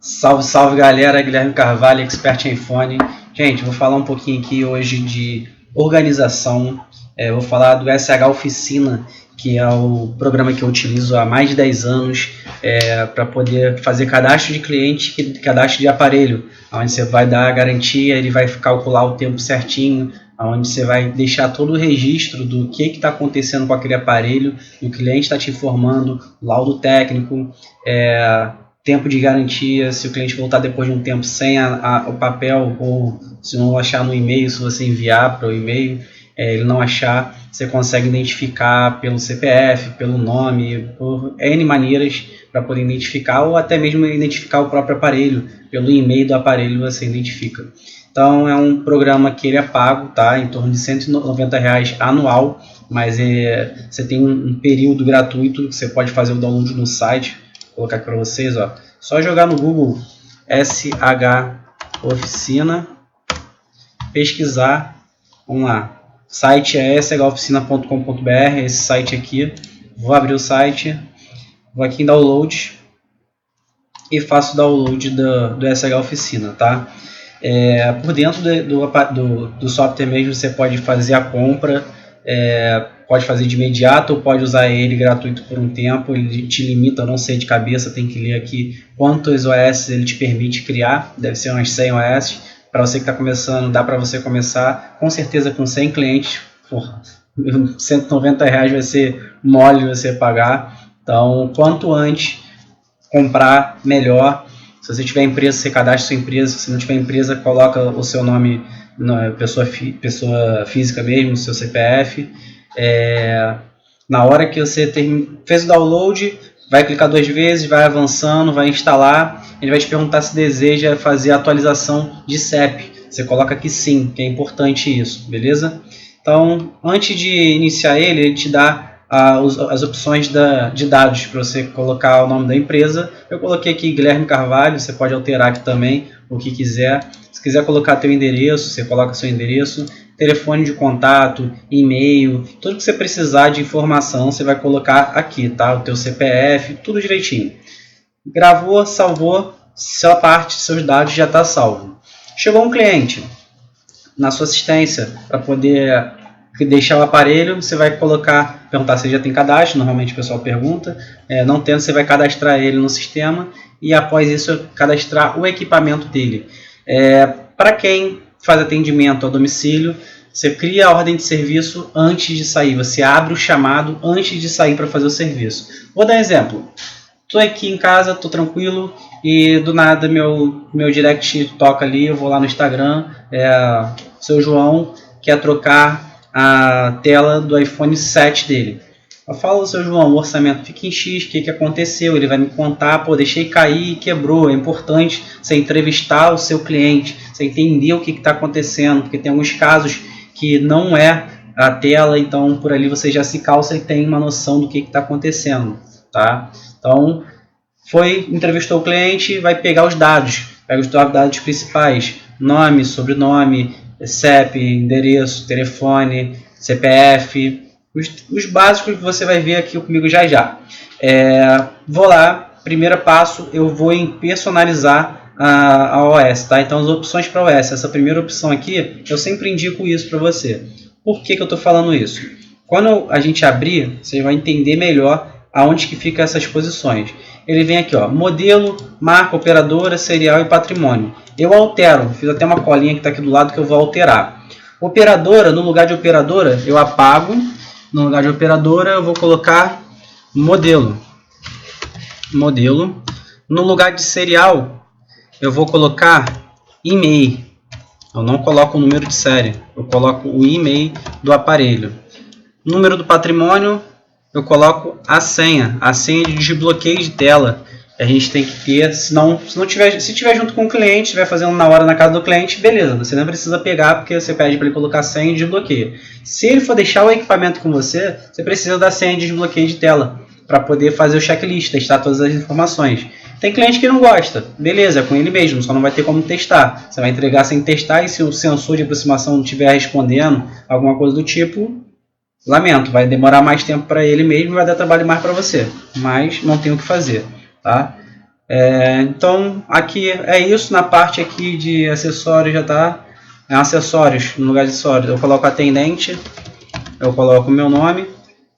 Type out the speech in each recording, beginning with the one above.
Salve, salve galera, Guilherme Carvalho, expert em iPhone. Gente, vou falar um pouquinho aqui hoje de organização. Vou falar do SH Oficina, que é o programa que eu utilizo há mais de 10 anos para poder fazer cadastro de cliente e cadastro de aparelho, onde você vai dar a garantia, ele vai calcular o tempo certinho, onde você vai deixar todo o registro do que está acontecendo com aquele aparelho, o cliente está te informando, laudo técnico, tempo de garantia, se o cliente voltar depois de um tempo sem o papel, ou se não achar no e-mail, se você enviar para o e-mail, ele não achar, você consegue identificar pelo CPF, pelo nome, por N maneiras para poder identificar, ou até mesmo identificar o próprio aparelho, pelo e-mail do aparelho você identifica. Então é um programa que ele é pago, tá? Em torno de R$190 anual, mas você tem um período gratuito que você pode fazer o download no site. Vou colocar aqui para vocês, ó. Só jogar no Google SH Oficina, pesquisar, vamos lá. O site é shoficina.com.br, esse site aqui. Vou abrir o site, vou aqui em download e faço o download do SH Oficina, tá? Por dentro do software mesmo você pode fazer a compra, pode fazer de imediato ou pode usar ele gratuito por um tempo. Ele te limita, eu não sei de cabeça, tem que ler aqui quantos OS ele te permite criar, deve ser umas 100 OS. Para você que está começando, dá para você começar com certeza com 100 clientes. Porra, R$190 vai ser mole você pagar. Então, quanto antes comprar, melhor. Se você tiver empresa, você cadastra sua empresa. Se não tiver empresa, coloca o seu nome na pessoa física mesmo, seu CPF. Na hora que você fez o download, vai clicar 2 vezes, vai avançando, vai instalar. Ele vai te perguntar se deseja fazer a atualização de CEP. Você coloca aqui sim, que é importante isso, beleza? Então, antes de iniciar ele te dá as opções de dados para você colocar o nome da empresa. Eu coloquei aqui Guilherme Carvalho, você pode alterar aqui também o que quiser. Se quiser colocar teu endereço, você coloca seu endereço, telefone de contato, e-mail, tudo que você precisar de informação você vai colocar aqui, tá? O teu CPF, tudo direitinho. Gravou, salvou, sua parte, seus dados já está salvo. Chegou um cliente na sua assistência para poder deixar o aparelho, você vai perguntar se já tem cadastro, normalmente o pessoal pergunta, não tendo, você vai cadastrar ele no sistema e após isso cadastrar o equipamento dele. Para quem faz atendimento a domicílio, você cria a ordem de serviço antes de sair, você abre o chamado antes de sair para fazer o serviço. Vou dar um exemplo. Estou aqui em casa, estou tranquilo e do nada meu direct toca ali, eu vou lá no Instagram, seu João quer trocar a tela do iPhone 7 dele. Eu falo, seu João, o orçamento fica em X, o que aconteceu? Ele vai me contar, pô, deixei cair e quebrou. É importante você entrevistar o seu cliente, você entender o que está acontecendo, porque tem alguns casos que não é a tela, então por ali você já se calça e tem uma noção do que está acontecendo, tá? Então, entrevistou o cliente, vai pegar os dados, pega os dados principais, nome, sobrenome, CEP, endereço, telefone, CPF, os básicos que você vai ver aqui comigo já. Vou lá, primeiro passo, eu vou em personalizar a OS, tá? Então as opções para OS, essa primeira opção aqui, eu sempre indico isso para você. Por que eu estou falando isso? Quando a gente abrir, você vai entender melhor aonde que fica essas posições. Ele vem aqui, ó, modelo, marca, operadora, serial e patrimônio. Eu altero, fiz até uma colinha que está aqui do lado que eu vou alterar. Operadora, no lugar de operadora, eu apago. No lugar de operadora, eu vou colocar modelo. Modelo. No lugar de serial, eu vou colocar e-mail. Eu não coloco o número de série, eu coloco o e-mail do aparelho. Número do patrimônio, eu coloco a senha de desbloqueio de tela. A gente tem que ter, se tiver junto com o cliente, estiver fazendo na hora na casa do cliente, beleza, você não precisa pegar porque você pede para ele colocar a senha de desbloqueio. Se ele for deixar o equipamento com você, você precisa da senha de desbloqueio de tela para poder fazer o checklist, testar todas as informações. Tem cliente que não gosta, beleza, é com ele mesmo, só não vai ter como testar. Você vai entregar sem testar e se o sensor de aproximação não estiver respondendo, alguma coisa do tipo, lamento, vai demorar mais tempo para ele mesmo e vai dar trabalho mais para você, mas não tem o que fazer, tá? Então aqui é isso. Na parte aqui de acessórios já está acessórios. No lugar de acessórios eu coloco atendente, eu coloco o meu nome,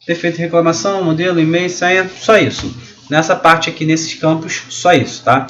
defeito de reclamação, modelo, e-mail, senha, só isso. Nessa parte aqui, nesses campos, só isso, tá?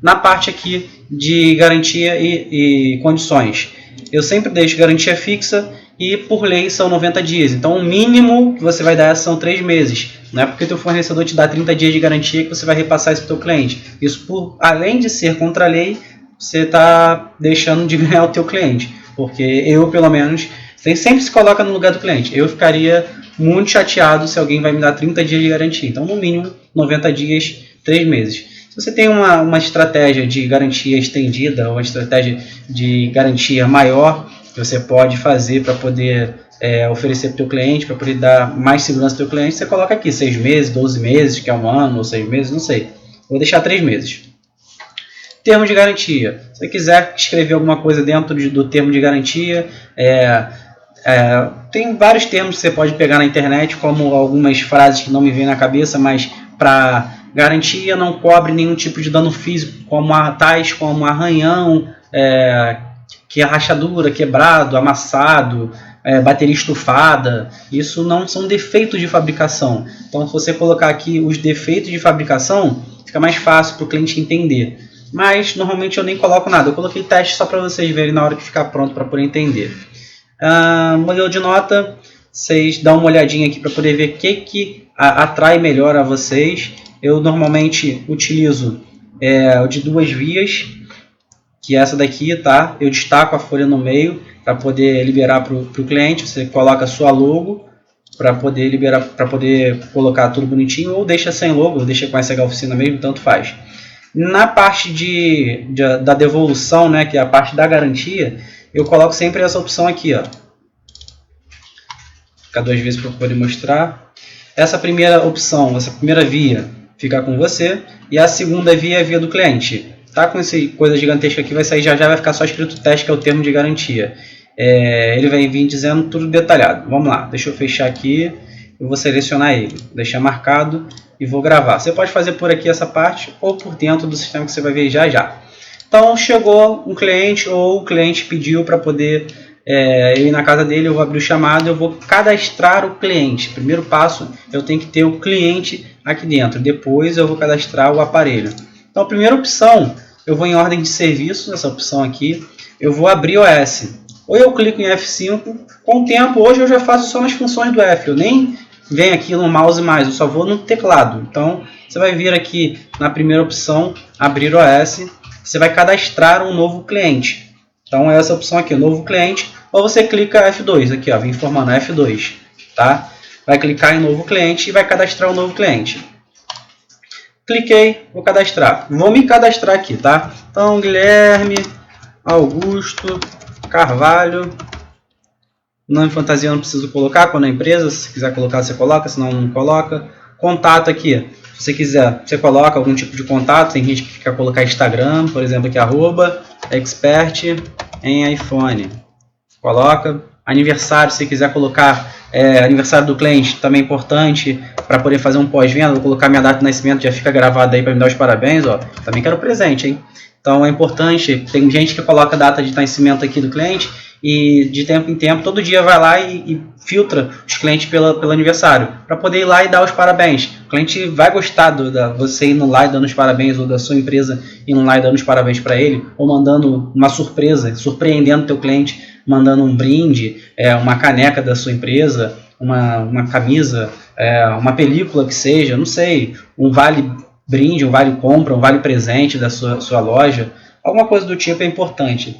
Na parte aqui de garantia e condições, eu sempre deixo garantia fixa e por lei são 90 dias. Então o mínimo que você vai dar são 3 meses. Não é porque o teu fornecedor te dá 30 dias de garantia que você vai repassar isso para o teu cliente. Isso, além de ser contra a lei, você está deixando de ganhar o teu cliente. Porque eu, pelo menos, sempre se coloca no lugar do cliente. Eu ficaria muito chateado se alguém vai me dar 30 dias de garantia. Então, no mínimo, 90 dias, 3 meses. Se você tem uma estratégia de garantia estendida, ou uma estratégia de garantia maior, que você pode fazer para poder oferecer para o teu cliente, para poder dar mais segurança para o teu cliente, você coloca aqui 6 meses, 12 meses, que é um ano, ou 6 meses, não sei. Vou deixar 3 meses. Termo de garantia. Se você quiser escrever alguma coisa dentro do termo de garantia, tem vários termos que você pode pegar na internet, como algumas frases que não me vêm na cabeça, mas para garantia não cobre nenhum tipo de dano físico, tais como arranhão, que é rachadura, quebrado, amassado, bateria estufada. Isso não são defeitos de fabricação. Então, se você colocar aqui os defeitos de fabricação, fica mais fácil para o cliente entender. Mas normalmente eu nem coloco nada. Eu coloquei teste só para vocês verem na hora que ficar pronto para poder entender. Modelo de nota, vocês dão uma olhadinha aqui para poder ver o que atrai melhor a vocês. Eu normalmente utilizo o de 2 vias, que é essa daqui, tá? Eu destaco a folha no meio para poder liberar para o cliente. Você coloca a sua logo para poder liberar, para poder colocar tudo bonitinho, ou deixa sem logo, ou deixa com essa oficina mesmo, tanto faz. Na parte da devolução, né, que é a parte da garantia, eu coloco sempre essa opção aqui, ó. Ficar 2 vezes para poder mostrar. Essa primeira opção, essa primeira via, fica com você, e a segunda via é a via do cliente. Tá com essa coisa gigantesca aqui, vai sair já, vai ficar só escrito teste, que é o termo de garantia. Ele vai vir dizendo tudo detalhado. Vamos lá, deixa eu fechar aqui, eu vou selecionar ele, deixar marcado e vou gravar. Você pode fazer por aqui essa parte ou por dentro do sistema que você vai ver já. Então chegou um cliente, ou o cliente pediu para poder eu ir na casa dele, eu vou abrir o chamado, eu vou cadastrar o cliente. Primeiro passo, eu tenho que ter o cliente aqui dentro, depois eu vou cadastrar o aparelho. Então a primeira opção, eu vou em ordem de serviço, essa opção aqui, eu vou abrir o OS. Ou eu clico em F5, com o tempo, hoje eu já faço só nas funções do F, eu nem venho aqui no mouse mais, eu só vou no teclado. Então você vai vir aqui na primeira opção, abrir OS, você vai cadastrar um novo cliente. Então é essa opção aqui, novo cliente, ou você clica F2, aqui ó, vem informando F2, tá? Vai clicar em novo cliente e vai cadastrar um novo cliente. Cliquei, vou cadastrar. Vou me cadastrar aqui, tá? Então, Guilherme Augusto Carvalho. Nome fantasia não preciso colocar, quando é empresa, se quiser colocar você coloca, senão não coloca. Contato aqui, se você quiser, você coloca algum tipo de contato. Tem gente que quer colocar Instagram, por exemplo aqui, @expert em iPhone. Coloca. Aniversário, se quiser colocar aniversário do cliente, também é importante para poder fazer um pós-venda. Vou colocar minha data de nascimento, já fica gravado aí para me dar os parabéns, ó. Também quero presente, hein? Então é importante, tem gente que coloca a data de nascimento aqui do cliente e de tempo em tempo, todo dia vai lá e filtra os clientes pelo aniversário, para poder ir lá e dar os parabéns. O cliente vai gostar você indo lá e dando os parabéns, ou da sua empresa indo lá e dando os parabéns para ele, ou mandando uma surpresa, surpreendendo o teu cliente, mandando um brinde, uma caneca da sua empresa, uma camisa, uma película que seja, não sei, um vale brinde, um vale compra, um vale presente da sua loja, alguma coisa do tipo é importante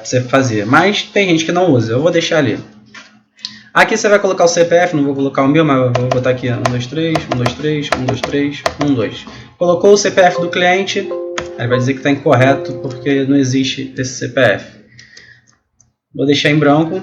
você fazer, mas tem gente que não usa, eu vou deixar ali. Aqui você vai colocar o CPF, não vou colocar o meu, mas eu vou botar aqui 123, 123, 123, 12. Colocou o CPF do cliente, aí vai dizer que está incorreto porque não existe esse CPF. Vou deixar em branco.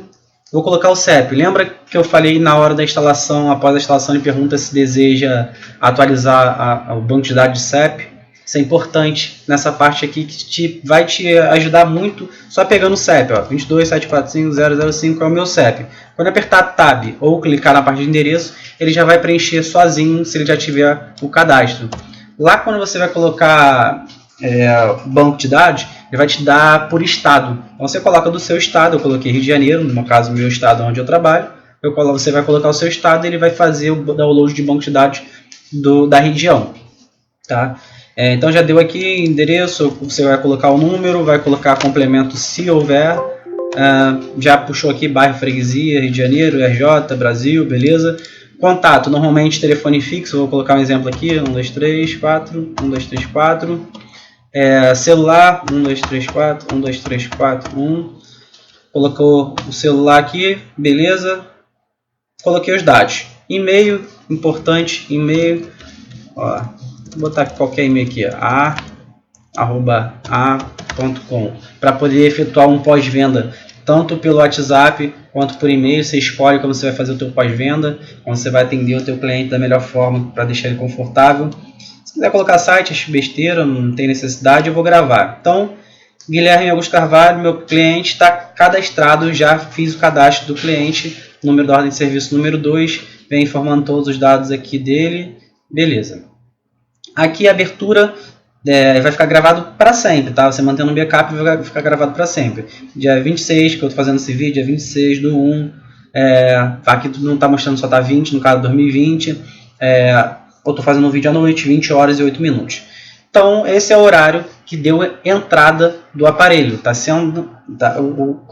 Vou colocar o CEP. Lembra que eu falei na hora da instalação, após a instalação, ele pergunta se deseja atualizar o banco de dados de CEP. Isso é importante nessa parte aqui, que vai te ajudar muito só pegando o CEP. 22745.005 é o meu CEP. Quando apertar Tab ou clicar na parte de endereço, ele já vai preencher sozinho se ele já tiver o cadastro. Lá quando você vai colocar banco de dados, ele vai te dar por estado. Então você coloca do seu estado, eu coloquei Rio de Janeiro, no caso meu estado onde eu trabalho, você vai colocar o seu estado e ele vai fazer o download de banco de dados da região. Tá? Então já deu aqui endereço, você vai colocar o número, vai colocar complemento se houver, já puxou aqui bairro, freguesia, Rio de Janeiro, RJ, Brasil, beleza. Contato, normalmente telefone fixo, vou colocar um exemplo aqui, 1234, 1234. Celular, 1234, 12341. Colocou o celular aqui, beleza. Coloquei os dados. E-mail, importante, e-mail. Ó, vou botar qualquer e-mail aqui, a.com, para poder efetuar um pós-venda tanto pelo WhatsApp quanto por e-mail. Você escolhe como você vai fazer o teu pós-venda, como você vai atender o teu cliente da melhor forma para deixar ele confortável. Se quiser colocar site, acho besteira, não tem necessidade, eu vou gravar. Então, Guilherme Augusto Carvalho, meu cliente, está cadastrado, já fiz o cadastro do cliente, número da ordem de serviço número 2, vem informando todos os dados aqui dele, beleza. Aqui a abertura vai ficar gravado para sempre, tá? Você mantendo um backup vai ficar gravado para sempre. Dia 26, que eu estou fazendo esse vídeo, dia 26 do 1, aqui não está mostrando, só está 20, no caso 2020, eu estou fazendo um vídeo à noite, 20 horas e 8 minutos. Então, esse é o horário que deu entrada do aparelho.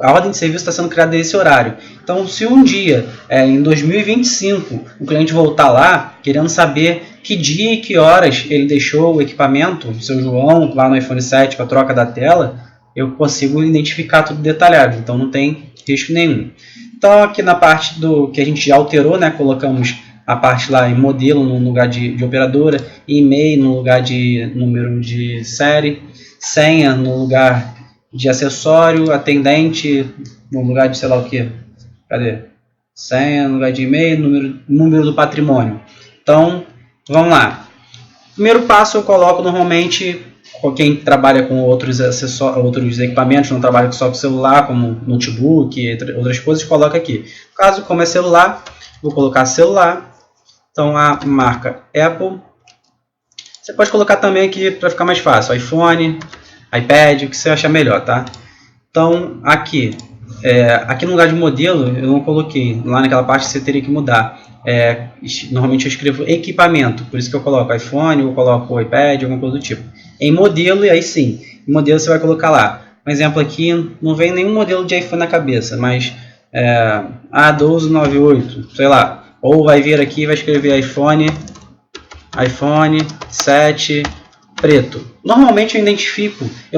A ordem de serviço está sendo criada nesse horário. Então, se um dia, em 2025, o cliente voltar lá, querendo saber que dia e que horas ele deixou o equipamento, o seu João, lá no iPhone 7 para a troca da tela, eu consigo identificar tudo detalhado. Então, não tem risco nenhum. Então, aqui na parte do que a gente já alterou, né, colocamos a parte lá em modelo no lugar de operadora, e-mail no lugar de número de série, senha no lugar de acessório, atendente no lugar de sei lá o que. Cadê? Senha no lugar de e-mail, número do patrimônio. Então, vamos lá. Primeiro passo eu coloco normalmente, quem trabalha com outros equipamentos, não trabalha só com celular, como notebook, outras coisas, coloca aqui. No caso, como é celular, vou colocar celular. Então a marca Apple. Você pode colocar também aqui para ficar mais fácil, iPhone, iPad, o que você achar melhor, tá? Então aqui no lugar de modelo eu não coloquei, lá naquela parte você teria que mudar. Normalmente eu escrevo equipamento, por isso que eu coloco iPhone, ou coloco iPad, alguma coisa do tipo. Em modelo, e aí sim, em modelo você vai colocar lá. Um exemplo aqui, não vem nenhum modelo de iPhone na cabeça, mas A1298, sei lá. Ou vai vir aqui e vai escrever iPhone 7 preto. Normalmente eu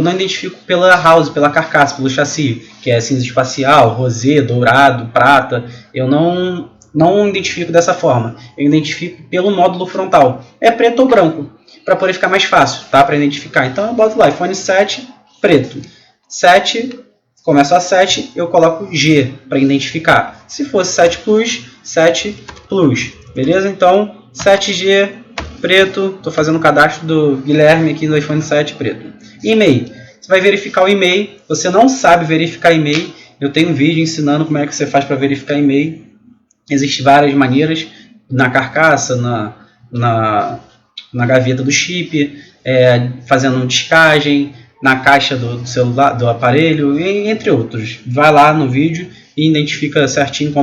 não identifico pela house, pela carcaça, pelo chassi, que é cinza espacial, rosé, dourado, prata. Eu não identifico dessa forma. Eu identifico pelo módulo frontal. É preto ou branco, para poder ficar mais fácil, tá? Para identificar. Então eu boto lá iPhone 7 preto. 7, começa a 7, eu coloco G para identificar. Se fosse 7 Plus, beleza? Então 7G preto, estou fazendo o cadastro do Guilherme aqui do iPhone 7 preto. E-mail, você vai verificar o e-mail, você não sabe verificar e-mail, eu tenho um vídeo ensinando como é que você faz para verificar e-mail. Existem várias maneiras, na carcaça, na gaveta do chip, fazendo uma descagem, na caixa do celular, do aparelho, entre outros. Vai lá no vídeo e identifica certinho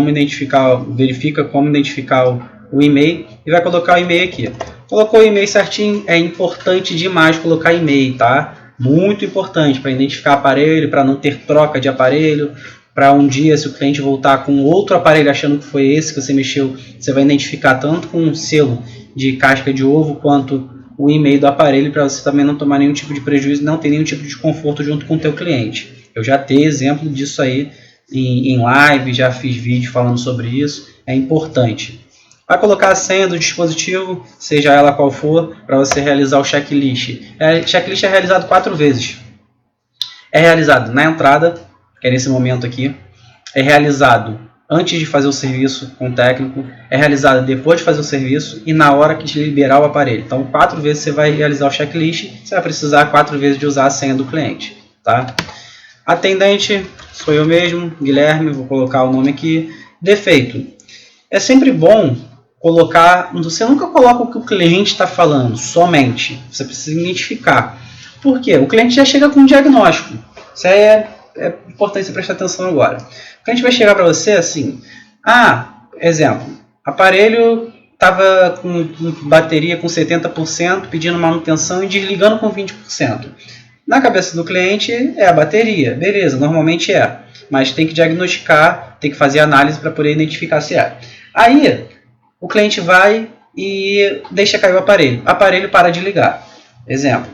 verifica como identificar o e-mail e vai colocar o e-mail aqui. Colocou o e-mail certinho, é importante demais colocar e-mail, tá? Muito importante para identificar aparelho, para não ter troca de aparelho, para um dia, se o cliente voltar com outro aparelho achando que foi esse que você mexeu, você vai identificar tanto com um selo de casca de ovo quanto o e-mail do aparelho, para você também não tomar nenhum tipo de prejuízo, não ter nenhum tipo de desconforto junto com o teu cliente. Eu já tenho exemplo disso aí em live, já fiz vídeo falando sobre isso, é importante. Vai colocar a senha do dispositivo, seja ela qual for, para você realizar o checklist. O checklist é realizado 4 vezes. É realizado na entrada, que é nesse momento aqui. É realizado antes de fazer o serviço com o técnico. É realizado depois de fazer o serviço e na hora que te liberar o aparelho. Então 4 vezes você vai realizar o checklist, você vai precisar 4 vezes de usar a senha do cliente. Tá? Atendente, sou eu mesmo, Guilherme, vou colocar o nome aqui. Defeito. É sempre bom colocar, você nunca coloca o que o cliente está falando, somente. Você precisa identificar. Por quê? O cliente já chega com um diagnóstico. Isso aí é importante você prestar atenção agora. O cliente vai chegar para você assim, exemplo, aparelho estava com bateria com 70%, pedindo manutenção e desligando com 20%. Na cabeça do cliente é a bateria, beleza, normalmente é. Mas tem que diagnosticar, tem que fazer análise para poder identificar se é. Aí, o cliente vai e deixa cair o aparelho para de ligar. Exemplo.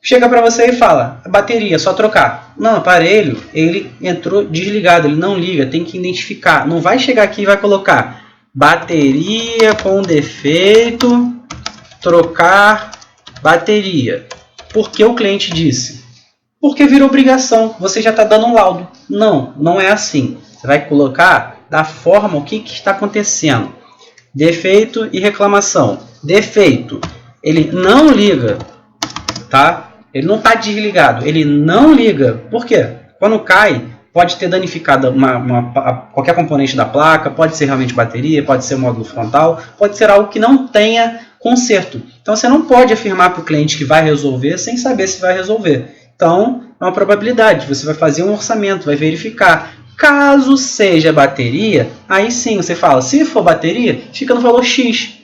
Chega para você e fala, a bateria, só trocar. Não, o aparelho, ele entrou desligado, ele não liga, tem que identificar. Não vai chegar aqui e vai colocar bateria com defeito, trocar bateria. Por que o cliente disse? Porque virou obrigação, você já está dando um laudo. Não, não é assim. Você vai colocar da forma o que está acontecendo. Defeito e reclamação. Defeito, ele não liga, tá? Ele não está desligado, ele não liga. Por quê? Quando cai, pode ter danificado qualquer componente da placa, pode ser realmente bateria, pode ser módulo frontal, pode ser algo que não tenha conserto. Então você não pode afirmar para o cliente que vai resolver sem saber se vai resolver. Então é uma probabilidade, você vai fazer um orçamento, vai verificar. Caso seja bateria, aí sim você fala, se for bateria, fica no valor X.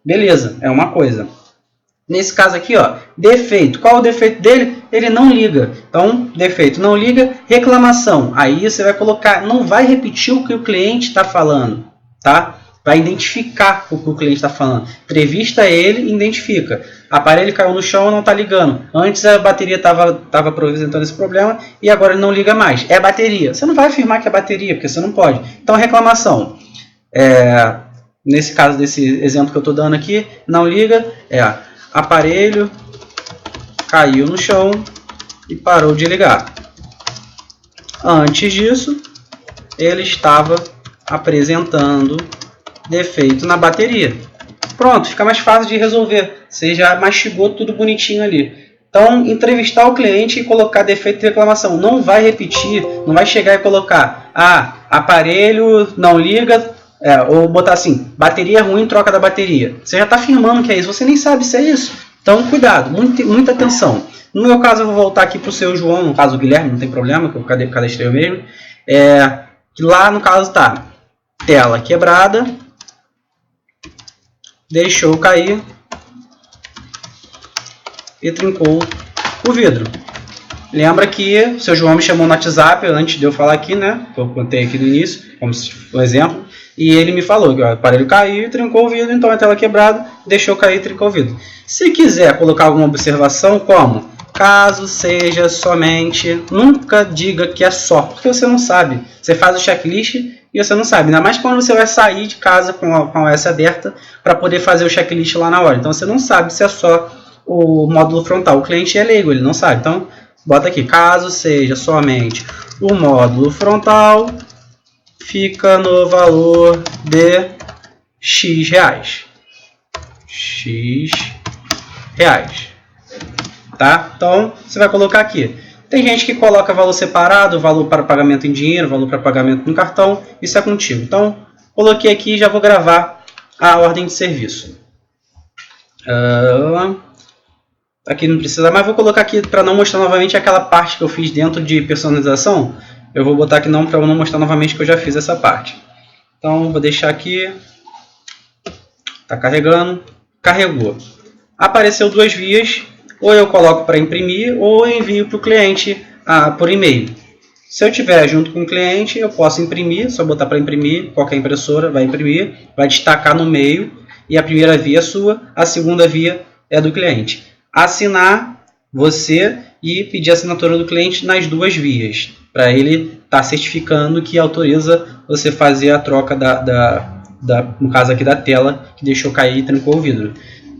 Beleza, é uma coisa. Nesse caso aqui, ó, defeito. Qual é o defeito dele? Ele não liga. Então, defeito não liga. Reclamação. Aí você vai colocar, não vai repetir o que o cliente está falando, tá? Vai identificar o que o cliente está falando. Entrevista ele e identifica. Aparelho caiu no chão e não está ligando. Antes a bateria estava apresentando esse problema e agora ele não liga mais. É bateria. Você não vai afirmar que é bateria, porque você não pode. Então, reclamação. Nesse caso desse exemplo que eu estou dando aqui, não liga. Aparelho caiu no chão e parou de ligar. Antes disso, ele estava apresentando defeito na bateria. Pronto, fica mais fácil de resolver. Você já mastigou tudo bonitinho ali. Então, entrevistar o cliente e colocar defeito e reclamação. Não vai repetir, não vai chegar e colocar aparelho não liga, ou botar assim, bateria ruim, troca da bateria. Você já está afirmando que é isso, você nem sabe se é isso. Então, cuidado, muita atenção. No meu caso, eu vou voltar aqui para o seu João, no caso o Guilherme, não tem problema, que eu cadastrei eu mesmo. Que lá, no caso, tá tela quebrada, deixou cair e trincou o vidro. Lembra que o seu João me chamou no WhatsApp antes de eu falar aqui, né? Que eu contei aqui no início, como um exemplo. E ele me falou que o aparelho caiu e trincou o vidro, então a tela quebrada, deixou cair e trincou o vidro. Se quiser colocar alguma observação, como? Caso seja somente, nunca diga que é só, porque você não sabe. Você faz o checklist e você não sabe. Ainda mais quando você vai sair de casa com a OS aberta para poder fazer o checklist lá na hora. Então você não sabe se é só o módulo frontal. O cliente é leigo, ele não sabe. Então bota aqui, caso seja somente o módulo frontal, fica no valor de X reais. X reais. Tá? Então, você vai colocar aqui. Tem gente que coloca valor separado, valor para pagamento em dinheiro, valor para pagamento no cartão. Isso é contigo. Então, coloquei aqui e já vou gravar a ordem de serviço. Aqui não precisa, mas vou colocar aqui para não mostrar novamente aquela parte que eu fiz dentro de personalização. Eu vou botar aqui não para não mostrar novamente que eu já fiz essa parte. Então, vou deixar aqui. Está carregando. Carregou. Apareceu duas vias. Ou eu coloco para imprimir, ou eu envio para o cliente por e-mail. Se eu tiver junto com o cliente, eu posso imprimir. Só botar para imprimir, qualquer impressora vai imprimir. Vai destacar no meio. E a primeira via é sua, a segunda via é do cliente. Assinar você e pedir a assinatura do cliente nas duas vias. Para ele estar certificando que autoriza você fazer a troca no caso aqui da tela, que deixou cair e trancou o vidro.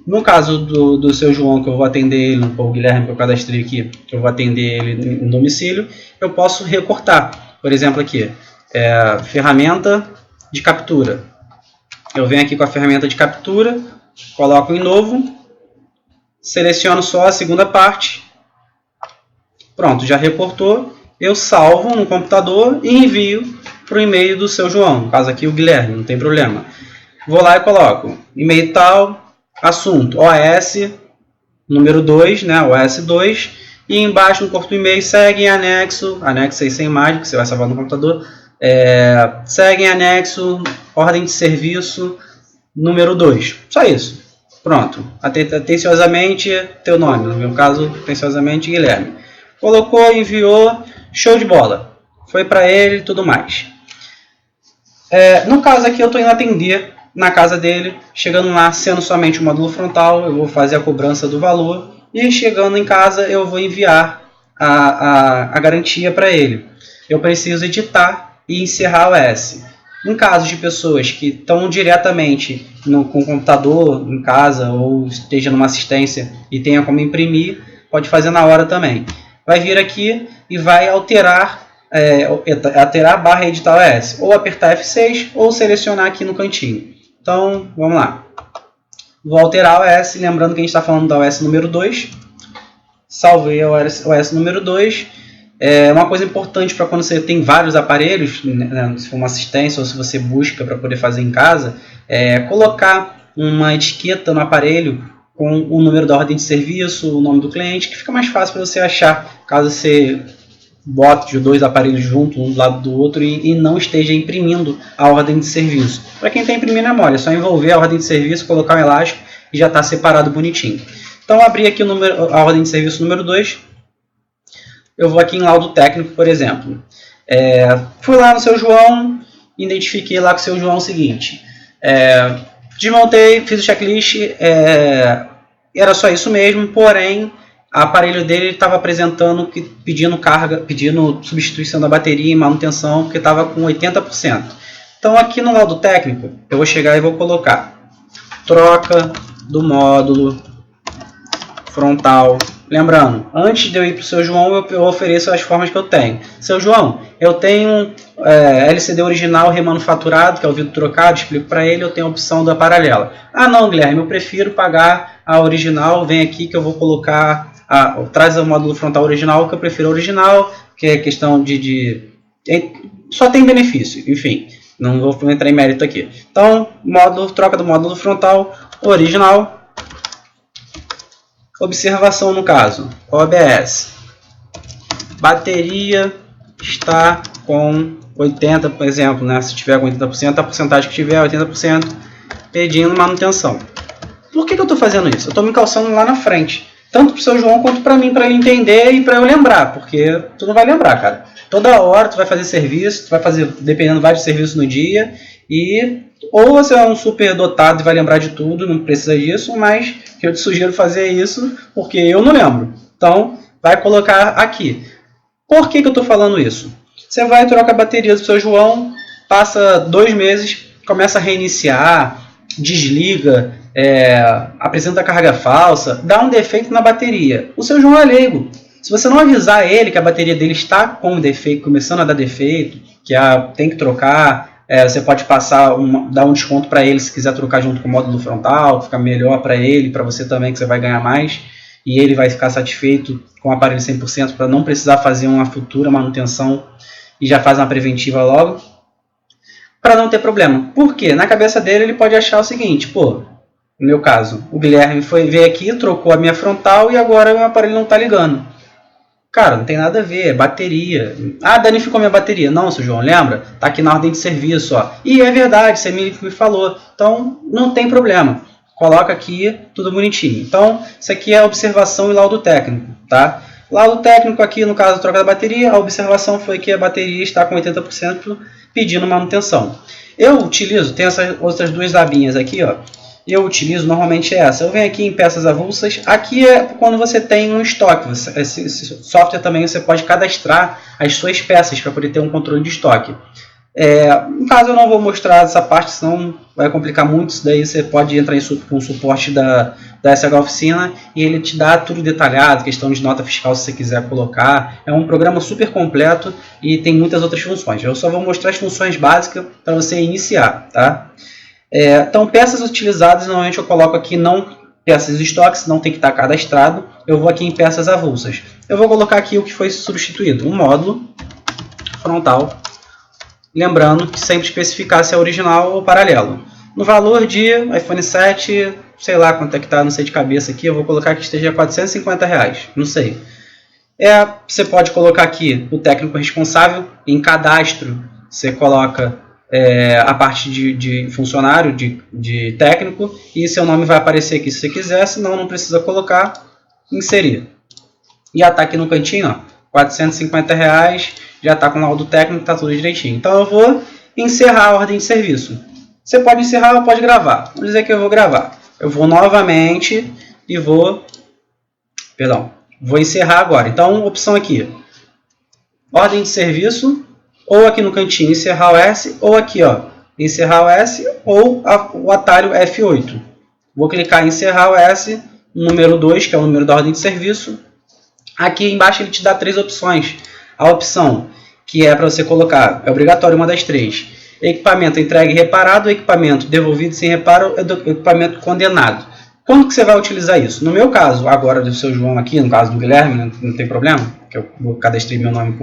No caso do seu João, que eu vou atender ele, ou o Guilherme, que eu cadastrei aqui, que eu vou atender ele no domicílio, eu posso recortar. Por exemplo, aqui, ferramenta de captura. Eu venho aqui com a ferramenta de captura, coloco em novo, seleciono só a segunda parte. Pronto, já recortou. Eu salvo no computador e envio para o e-mail do seu João. No caso aqui, o Guilherme, não tem problema. vou lá e coloco e-mail tal, assunto OS número 2, né, OS 2, e embaixo no corpo do e-mail segue em anexo aí sem imagem, que você vai salvar no computador, segue em anexo, ordem de serviço número 2. Só isso. Pronto. Atenciosamente, teu nome. No meu caso, atenciosamente, Guilherme. Colocou, enviou, show de bola. Foi para ele e tudo mais. No caso aqui, eu estou indo atender na casa dele, chegando lá, sendo somente o módulo frontal, eu vou fazer a cobrança do valor e chegando em casa eu vou enviar a garantia para ele. Eu preciso editar e encerrar o OS. Em casos de pessoas que estão diretamente com o computador em casa ou esteja numa assistência e tenha como imprimir, pode fazer na hora também. Vai vir aqui e vai alterar a barra editar OS, ou apertar F6 ou selecionar aqui no cantinho. Então, vamos lá. Vou alterar o OS, lembrando que a gente está falando da OS número 2. Salvei a OS número 2. Uma coisa importante para quando você tem vários aparelhos, né, se for uma assistência ou se você busca para poder fazer em casa, colocar uma etiqueta no aparelho com o número da ordem de serviço, o nome do cliente, que fica mais fácil para você achar, caso você bote os dois aparelhos juntos, um do lado do outro, e não esteja imprimindo a ordem de serviço. Para quem está imprimindo é mole, é só envolver a ordem de serviço, colocar um elástico e já está separado bonitinho. Então, abri aqui a ordem de serviço número 2. Eu vou aqui em laudo técnico, por exemplo. Fui lá no seu João, identifiquei lá com o seu João o seguinte. Desmontei, fiz o checklist, era só isso mesmo, porém o aparelho dele estava apresentando, pedindo substituição da bateria e manutenção, porque estava com 80%. Então aqui no laudo técnico, eu vou chegar e vou colocar troca do módulo frontal. Lembrando, antes de eu ir para o seu João, eu ofereço as formas que eu tenho. Seu João, eu tenho LCD original remanufaturado, que é o vidro trocado, explico para ele, eu tenho a opção da paralela. Ah não, Guilherme, eu prefiro pagar a original, vem aqui que eu vou colocar, traz o módulo frontal original, que eu prefiro a original, que é questão só tem benefício, enfim, não vou entrar em mérito aqui. Então, troca do módulo frontal original. Observação no caso, OBS, bateria está com 80%, por exemplo, né? Se tiver com 80%, a porcentagem que tiver é 80%, pedindo manutenção. Por que eu estou fazendo isso? Eu estou me calçando lá na frente, tanto para o seu João quanto para mim, para ele entender e para eu lembrar, porque tu não vai lembrar, cara. Toda hora tu vai fazer serviço, tu vai fazer, dependendo, vários serviços no dia, ou você é um super dotado e vai lembrar de tudo, não precisa disso, mas eu te sugiro fazer isso porque eu não lembro. Então, vai colocar aqui. Por que eu estou falando isso? Você vai trocar a bateria do seu João, passa 2 meses, começa a reiniciar, desliga, apresenta carga falsa, dá um defeito na bateria. O seu João é leigo. Se você não avisar ele que a bateria dele está com defeito, começando a dar defeito, que tem que trocar, você pode dar um desconto para ele se quiser trocar junto com o módulo frontal, fica melhor para ele, para você também, que você vai ganhar mais, e ele vai ficar satisfeito com o aparelho 100% para não precisar fazer uma futura manutenção e já faz uma preventiva logo, para não ter problema. Por quê? Na cabeça dele ele pode achar o seguinte, no meu caso, o Guilherme veio aqui, trocou a minha frontal e agora o meu aparelho não está ligando. Cara, não tem nada a ver, é bateria. Ah, danificou minha bateria. Não, seu João, lembra? Tá aqui na ordem de serviço, ó. E é verdade, você me falou. Então, não tem problema. Coloca aqui, tudo bonitinho. Então, isso aqui é a observação e laudo técnico, tá? Laudo técnico aqui, no caso, troca da bateria. A observação foi que a bateria está com 80% pedindo manutenção. Eu utilizo, tem essas outras 2 abinhas aqui, ó. Eu utilizo normalmente essa. Eu venho aqui em peças avulsas. Aqui é quando você tem um estoque. Esse software também você pode cadastrar as suas peças para poder ter um controle de estoque. No caso eu não vou mostrar essa parte, senão vai complicar muito. Isso daí você pode entrar com o suporte da SH Oficina e ele te dá tudo detalhado, questão de nota fiscal se você quiser colocar. É um programa super completo e tem muitas outras funções. Eu só vou mostrar as funções básicas para você iniciar, tá? Então, peças utilizadas, normalmente eu coloco aqui não peças de estoque, senão tem que estar cadastrado. Eu vou aqui em peças avulsas. Eu vou colocar aqui o que foi substituído, um módulo frontal. Lembrando que sempre especificar se é original ou paralelo. No valor de iPhone 7, sei lá quanto é que tá, não sei de cabeça aqui, eu vou colocar que esteja R$450, não sei. Você pode colocar aqui o técnico responsável, em cadastro você coloca a parte de funcionário, de técnico, e seu nome vai aparecer aqui se você quiser, senão não precisa colocar, inserir. Já está aqui no cantinho, ó, R$450, já está com o laudo técnico, está tudo direitinho. Então eu vou encerrar a ordem de serviço. Você pode encerrar ou pode gravar. Vamos dizer que eu vou gravar. Eu vou novamente e vou encerrar agora. Então, opção aqui, ordem de serviço, ou aqui no cantinho encerrar o S, ou aqui, ó, encerrar o S, ou o atalho F8. Vou clicar em encerrar o S, número 2, que é o número da ordem de serviço. Aqui embaixo ele te dá 3 opções. A opção que é para você colocar, é obrigatório uma das 3. Equipamento entregue reparado, equipamento devolvido sem reparo, equipamento condenado. Quando que você vai utilizar isso? No meu caso, agora do seu João aqui, no caso do Guilherme, não tem problema, que eu cadastrei meu nome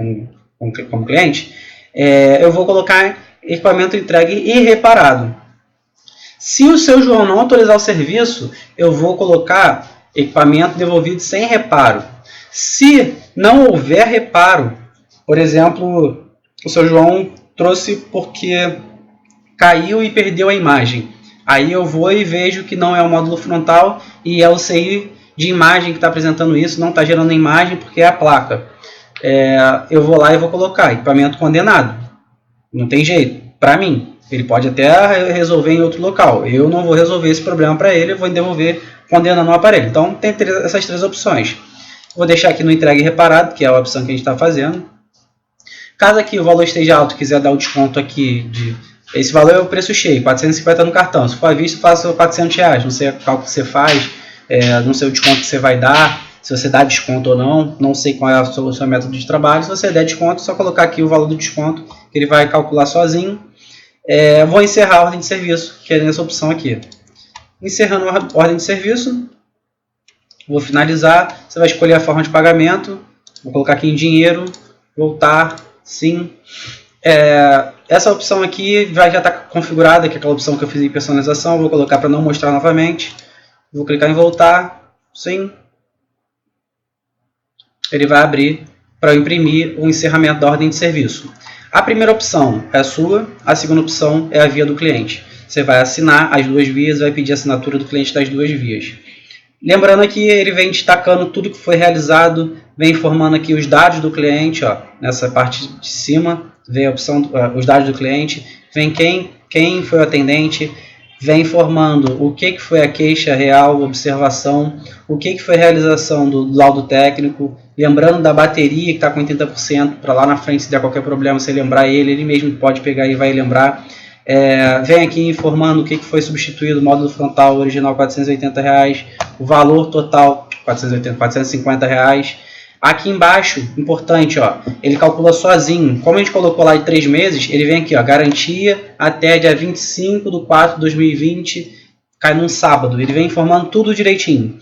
como cliente, eu vou colocar equipamento entregue e reparado. Se o seu João não autorizar o serviço, eu vou colocar equipamento devolvido sem reparo. Se não houver reparo, por exemplo, o seu João trouxe porque caiu e perdeu a imagem. Aí eu vou e vejo que não é o módulo frontal e é o CI de imagem que está apresentando isso, não está gerando imagem porque é a placa. Eu vou lá e vou colocar equipamento condenado. Não tem jeito, para mim. Ele pode até resolver em outro local. Eu não vou resolver esse problema para ele, eu vou devolver condenando o aparelho. Então tem essas 3 opções. Vou deixar aqui no entregue reparado, que é a opção que a gente está fazendo. Caso aqui o valor esteja alto, quiser dar o desconto aqui esse valor é o preço cheio, 450 no cartão. Se for à vista, faça R$400. Não sei o cálculo que você faz, não sei o desconto que você vai dar, se você dá desconto ou não. Não sei qual é o seu método de trabalho. Se você der desconto, é só colocar aqui o valor do desconto, que ele vai calcular sozinho. Vou encerrar a ordem de serviço, que é nessa opção aqui. Encerrando a ordem de serviço, vou finalizar. Você vai escolher a forma de pagamento. Vou colocar aqui em dinheiro, voltar, sim. Essa opção aqui já está configurada, que é aquela opção que eu fiz em personalização. Vou colocar para não mostrar novamente. Vou clicar em voltar, sim. Ele vai abrir para eu imprimir o encerramento da ordem de serviço. A primeira opção é a sua, a segunda opção é a via do cliente. Você vai assinar as 2 vias, vai pedir a assinatura do cliente das 2 vias. Lembrando aqui, ele vem destacando tudo que foi realizado, vem informando aqui os dados do cliente, ó, nessa parte de cima, vem a opção, os dados do cliente, vem quem foi o atendente, vem informando o que foi a queixa real, observação, o que foi a realização do laudo técnico, lembrando da bateria que está com 80%, para lá na frente, se der qualquer problema, você lembrar ele mesmo pode pegar e vai lembrar. Vem aqui informando o que foi substituído, o módulo frontal original R$480, o valor total R$450. Aqui embaixo, importante, ó, ele calcula sozinho. Como a gente colocou lá de 3 meses, ele vem aqui, ó, garantia até dia 25/4/2020, cai num sábado. Ele vem informando tudo direitinho.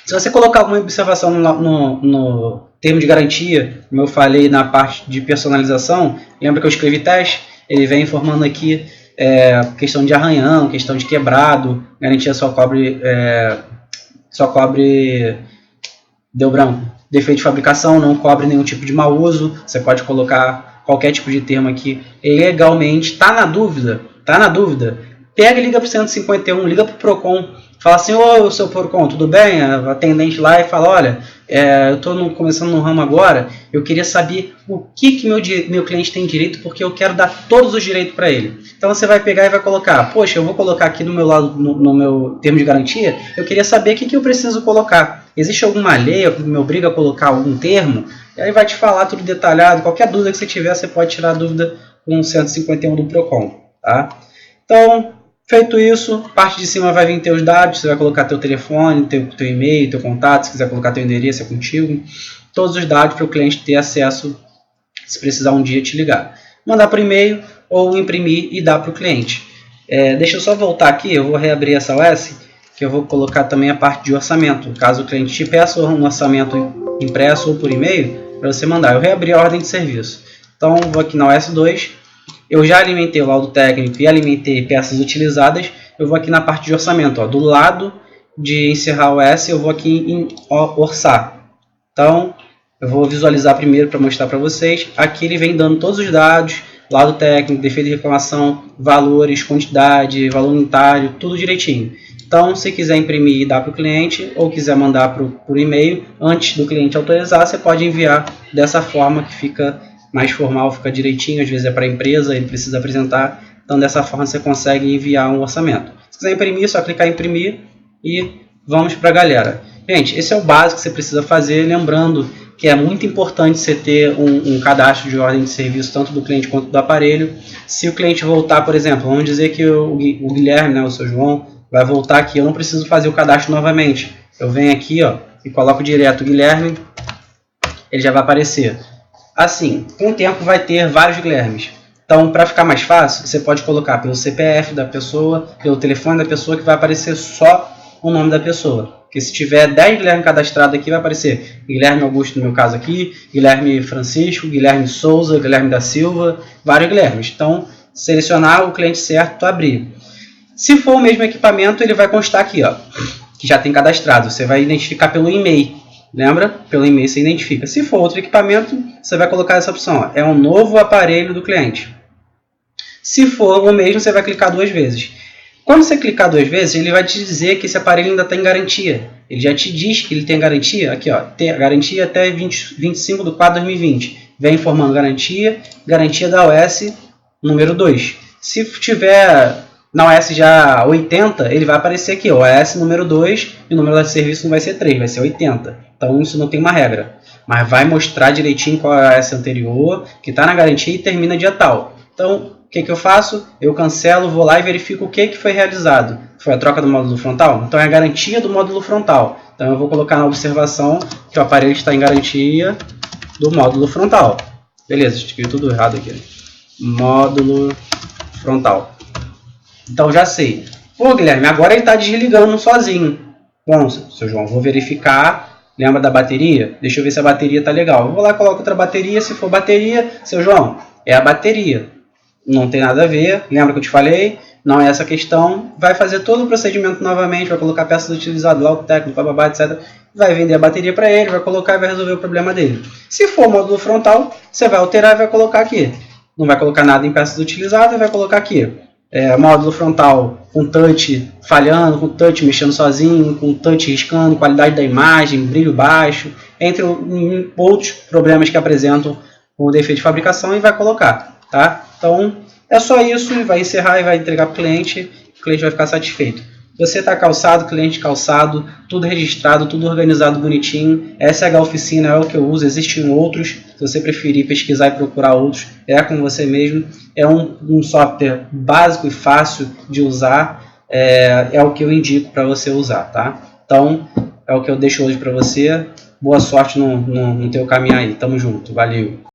Se você colocar alguma observação no termo de garantia, como eu falei na parte de personalização, lembra que eu escrevi teste? Ele vem informando aqui questão de arranhão, questão de quebrado, garantia só cobre deu branco. Defeito de fabricação, não cobre nenhum tipo de mau uso. Você pode colocar qualquer tipo de termo aqui legalmente. Tá na dúvida? Pega e liga para o 151, liga para o Procon. Fala assim, ô seu Procon, tudo bem? A atendente lá e fala, olha, eu estou começando no ramo agora, eu queria saber o que meu cliente tem direito, porque eu quero dar todos os direitos para ele. Então você vai pegar e vai colocar, poxa, eu vou colocar aqui no meu lado, no meu termo de garantia, eu queria saber o que eu preciso colocar. Existe alguma lei que me obriga a colocar algum termo? E aí vai te falar tudo detalhado. Qualquer dúvida que você tiver, você pode tirar a dúvida com o 151 do Procon. Tá? Então, feito isso, parte de cima vai vir teus dados. Você vai colocar teu telefone, teu e-mail, teu contato. Se quiser colocar teu endereço, é contigo. Todos os dados para o cliente ter acesso, se precisar um dia te ligar. Mandar por e-mail ou imprimir e dar para o cliente. Deixa eu só voltar aqui, eu vou reabrir essa OS, que eu vou colocar também a parte de orçamento. Caso o cliente te peça um orçamento impresso ou por e-mail, para você mandar. Eu reabri a ordem de serviço. Então, vou aqui na OS2, eu já alimentei o laudo técnico e alimentei peças utilizadas, eu vou aqui na parte de orçamento, ó, do lado de encerrar o S, eu vou aqui em orçar. Então, eu vou visualizar primeiro para mostrar para vocês. Aqui ele vem dando todos os dados, lado técnico, defeito de reclamação, valores, quantidade, valor unitário, tudo direitinho. Então, se quiser imprimir e dar para o cliente, ou quiser mandar por e-mail, antes do cliente autorizar, você pode enviar dessa forma que fica mais formal, fica direitinho. Às vezes é para a empresa, ele precisa apresentar. Então, dessa forma você consegue enviar um orçamento. Se quiser imprimir, é só clicar em imprimir e vamos para a galera. Gente, esse é o básico que você precisa fazer, lembrando que é muito importante você ter um cadastro de ordem de serviço, tanto do cliente quanto do aparelho. Se o cliente voltar, por exemplo, vamos dizer que o Guilherme, né, o seu João, vai voltar aqui, eu não preciso fazer o cadastro novamente. Eu venho aqui, ó, e coloco direto o Guilherme, ele já vai aparecer. Assim, com o tempo vai ter vários Guilhermes. Então, para ficar mais fácil, você pode colocar pelo CPF da pessoa, pelo telefone da pessoa, que vai aparecer só o nome da pessoa. Porque se tiver 10 Guilherme cadastrados aqui, vai aparecer Guilherme Augusto, no meu caso aqui, Guilherme Francisco, Guilherme Souza, Guilherme da Silva, vários Guilhermes. Então, selecionar o cliente certo, abrir. Se for o mesmo equipamento, ele vai constar aqui, ó, que já tem cadastrado. Você vai identificar pelo e-mail. Lembra? Pelo e-mail você identifica. Se for outro equipamento, você vai colocar essa opção, ó, é um novo aparelho do cliente. Se for o mesmo, você vai clicar 2 vezes. Quando você clicar 2 vezes, ele vai te dizer que esse aparelho ainda está em garantia. Ele já te diz que ele tem garantia. Aqui, ó, tem garantia até 25 de 4 de 2020. Vem informando garantia da OS número 2. Se tiver na OS já 80, ele vai aparecer aqui, ó, OS número 2, e o número de serviço não vai ser 3, vai ser 80. Então isso não tem uma regra. Mas vai mostrar direitinho qual é a OS anterior, que está na garantia e termina dia tal. Então, o que eu faço? Eu cancelo, vou lá e verifico o que foi realizado. Foi a troca do módulo frontal? Então é a garantia do módulo frontal. Então eu vou colocar na observação que o aparelho está em garantia do módulo frontal. Beleza, escrevi tudo errado aqui. Módulo frontal. Então já sei. Pô, Guilherme, agora ele está desligando sozinho. Bom, seu João, vou verificar. Lembra da bateria? Deixa eu ver se a bateria está legal. Eu vou lá e coloco outra bateria. Se for bateria, seu João, é a bateria. Não tem nada a ver, lembra que eu te falei? Não é essa questão. Vai fazer todo o procedimento novamente, vai colocar peças utilizadas, laudo técnico, bababá, etc. Vai vender a bateria para ele, vai colocar e vai resolver o problema dele. Se for módulo frontal, você vai alterar e vai colocar aqui. Não vai colocar nada em peças utilizadas, vai colocar aqui. Módulo frontal com touch falhando, com touch mexendo sozinho, com touch riscando, qualidade da imagem, brilho baixo, entre outros problemas que apresentam o defeito de fabricação, e vai colocar, tá? Então, é só isso, vai encerrar e vai entregar para o cliente vai ficar satisfeito. Você está calçado, cliente calçado, tudo registrado, tudo organizado bonitinho. SH Oficina é o que eu uso, existem outros. Se você preferir pesquisar e procurar outros, é com você mesmo. É um software básico e fácil de usar, é o que eu indico para você usar, tá? Então, é o que eu deixo hoje para você. Boa sorte no teu caminho aí. Tamo junto, valeu!